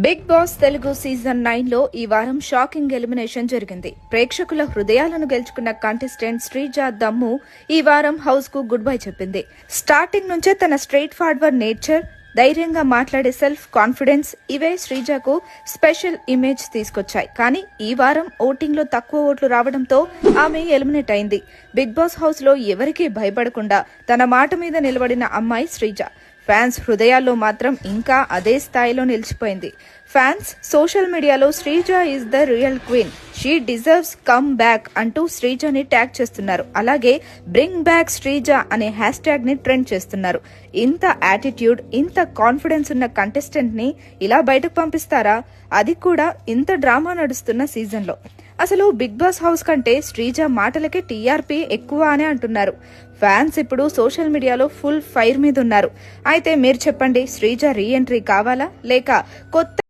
Big boss Telugu season 9 లో ఈ వారం షాకింగ్ ఎలిమినేషన్ జరిగింది. ప్రేక్షకుల హృదయాలను గెలుచుకున్న కంటెస్టెంట్ శ్రీజ దమ్ము ఈ వారం హౌస్ కు గుడ్ బై చెప్పింది. స్టార్టింగ్ నుంచే తన స్ట్రెయిట్ ఫార్వర్డ్ నేచర్, ధైర్యంగా మాట్లాడే సెల్ఫ్ కాన్ఫిడెన్స్ ఇవే శ్రీజకు స్పెషల్ ఇమేజ్ తీసుకొచ్చాయి. కానీ ఈ వారం ఓటింగ్ లో తక్కువ ఓట్లు రావడంతో ఆమె ఎలిమినేట్ అయింది. బిగ్ బాస్ హౌస్ లో ఎవరికీ భయపడకుండా తన మాట మీద నిలబడిన అమ్మాయి శ్రీజ. ఫ్యాన్స్ హృదయాల్లో మాత్రం ఇంకా అదే స్థాయిలో నిలిచిపోయింది. ఫ్యాన్స్ సోషల్ మీడియాలో Sreeja is the real queen, she deserves come back అంటూ శ్రీజని ట్యాగ్ చేస్తున్నారు. అలాగే బ్రింగ్ బ్యాక్ శ్రీజ అనే హ్యాష్ ట్యాగ్ ని ట్రెండ్ చేస్తున్నారు. ఇంత యాటిట్యూడ్, ఇంత కాన్ఫిడెన్స్ ఉన్న కంటెస్టెంట్ ని ఇలా బయటకు పంపిస్తారా? అది కూడా ఇంత డ్రామా నడుస్తున్న సీజన్ లో. అసలు బిగ్ బాస్ హౌస్ కంటే శ్రీజ మాటలకే టీఆర్పీ ఎక్కువ అని అంటున్నారు. ఫ్యాన్స్ ఇప్పుడు సోషల్ మీడియాలో ఫుల్ ఫైర్ మీద ఉన్నారు. అయితే మీరు చెప్పండి, శ్రీజ రీ ఎంట్రీ కావాలా లేక కొత్త